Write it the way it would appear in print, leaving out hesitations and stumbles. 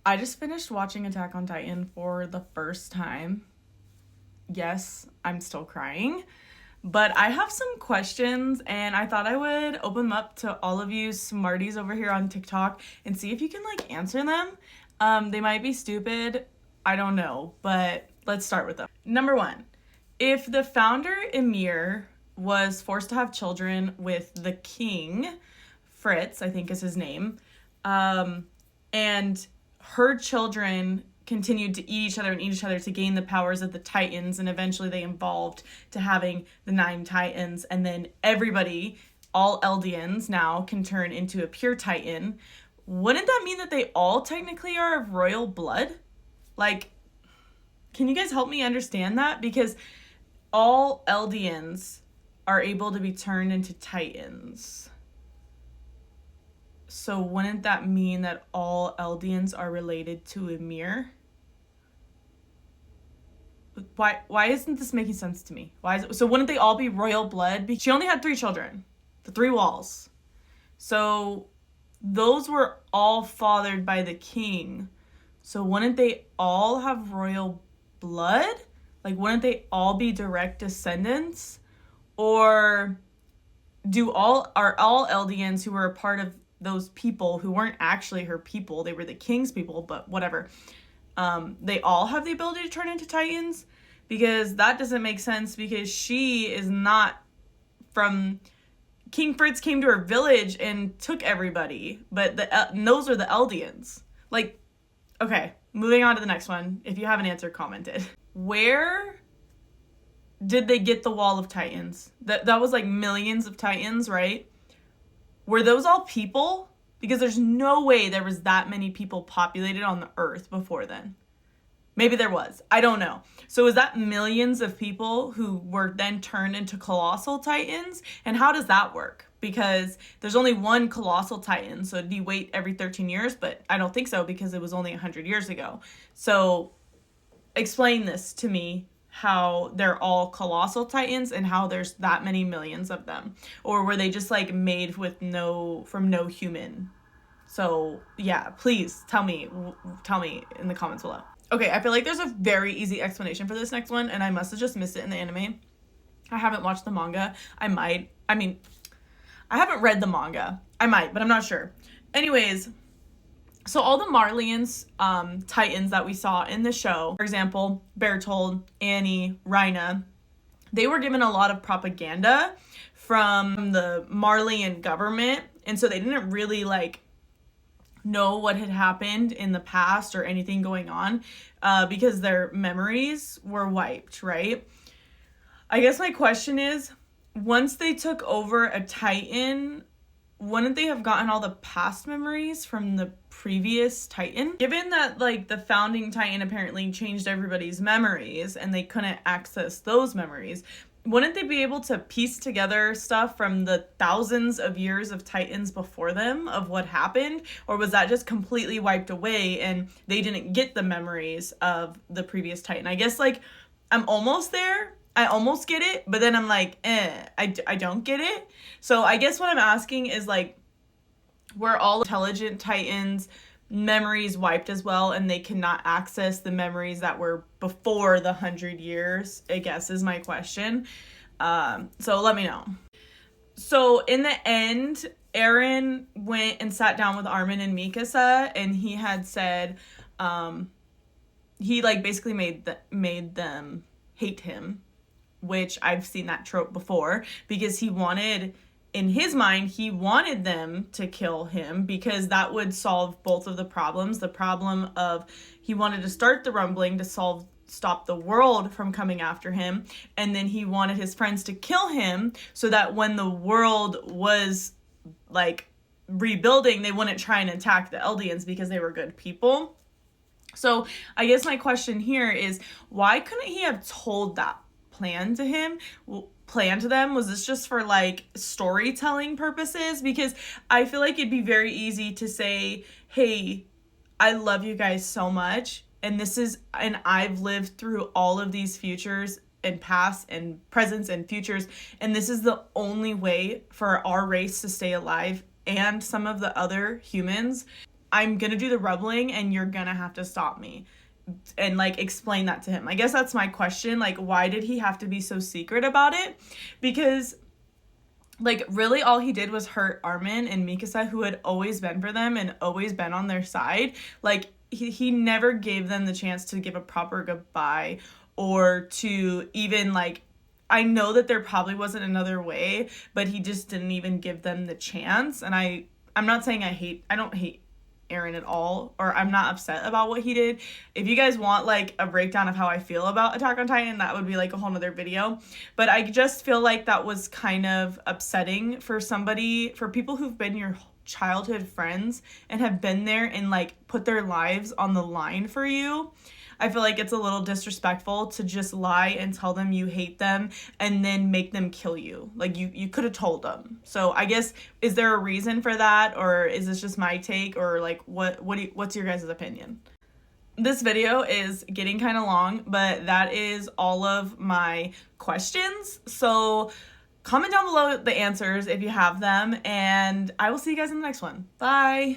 I just finished watching Attack on Titan for the first time. Yes, I'm still crying. But I have some questions and I thought I would open them up to all of you smarties over here on TikTok and see if you can answer them. They might be stupid. I don't know, but let's start with them. Number one, if the founder Emir was forced to have children with the king, Fritz, I think is his name, and her children continued to eat each other to gain the powers of the Titans, and eventually they evolved to having the 9 Titans, and then everybody, all Eldians now, can turn into a pure Titan. Wouldn't that mean that they all technically are of royal blood? Can you guys help me understand that? Because all Eldians are able to be turned into Titans. So wouldn't that mean that all Eldians are related to Emir? Why isn't this making sense to me? So wouldn't they all be royal blood? She only had 3 children, the 3 walls. So those were all fathered by the king. So wouldn't they all have royal blood? Wouldn't they all be direct descendants? Or are all Eldians who were a part of those people who weren't actually her people, they were the king's people, but whatever, they all have the ability to turn into Titans? Because that doesn't make sense, because she is not from... King Fritz came to her village and took everybody, but those are the Eldians. Okay, moving on to the next one. If you have an answer, comment it. Where did they get the wall of Titans? That was millions of Titans, right? Were those all people? Because there's no way there was that many people populated on the earth before then. Maybe there was. I don't know. So was that millions of people who were then turned into colossal Titans? And how does that work? Because there's only one colossal Titan, so do you wait every 13 years? But I don't think so, because it was only 100 years ago. So explain this to me, how they're all colossal Titans and how there's that many millions of them. Or were they just made from no human? So yeah, please tell me in the comments below. Okay, I feel like there's a very easy explanation for this next one, and I must have just missed it in the anime. I haven't watched the manga. I haven't read the manga. I might, but I'm not sure. Anyways, so all the Marleyans, Titans that we saw in the show, for example, Bertold, Annie, Rhina, they were given a lot of propaganda from the Marleyan government, and so they didn't really know what had happened in the past or anything going on, because their memories were wiped, right? I guess my question is, once they took over a Titan, wouldn't they have gotten all the past memories from the previous Titan? Given that the founding Titan apparently changed everybody's memories and they couldn't access those memories, wouldn't they be able to piece together stuff from the thousands of years of Titans before them of what happened? Or was that just completely wiped away and they didn't get the memories of the previous Titan? I guess I'm almost there. I almost get it, but then I'm I don't get it. So I guess what I'm asking is were all intelligent Titans memories wiped as well, and they cannot access the memories that were before the 100 years, I guess is my question. So let me know. So in the end, Eren went and sat down with Armin and Mikasa, and he had said, he basically made them hate him, which I've seen that trope before, because in his mind, he wanted them to kill him because that would solve both of the problems. The problem of he wanted to start the rumbling to stop the world from coming after him, and then he wanted his friends to kill him so that when the world was rebuilding, they wouldn't try and attack the Eldians because they were good people. So I guess my question here is, why couldn't he have told that plan to them? Was this just for storytelling purposes? Because I feel it'd be very easy to say, hey, I love you guys so much, and I've lived through all of these futures and past and presents and futures, and this is the only way for our race to stay alive and some of the other humans. I'm gonna do the rubbling and you're gonna have to stop me, and like explain that to him. I guess that's my question. Like, why did he have to be so secret about it? Because like really all he did was hurt Armin and Mikasa, who had always been for them and always been on their side. Like he never gave them the chance to give a proper goodbye, or to even like, I know that there probably wasn't another way, but he just didn't even give them the chance. And I'm not saying I don't hate Aaron at all, or I'm not upset about what he did. If you guys want like a breakdown of how I feel about Attack on Titan, that would be like a whole nother video. But I just feel like that was kind of upsetting for people who've been your childhood friends and have been there and like put their lives on the line for you. I feel like it's a little disrespectful to just lie and tell them you hate them and then make them kill you. Like, you could have told them. So I guess, is there a reason for that, or is this just my take, or like what's your guys' opinion? This video is getting kind of long, but that is all of my questions. So comment down below the answers if you have them, and I will see you guys in the next one. Bye.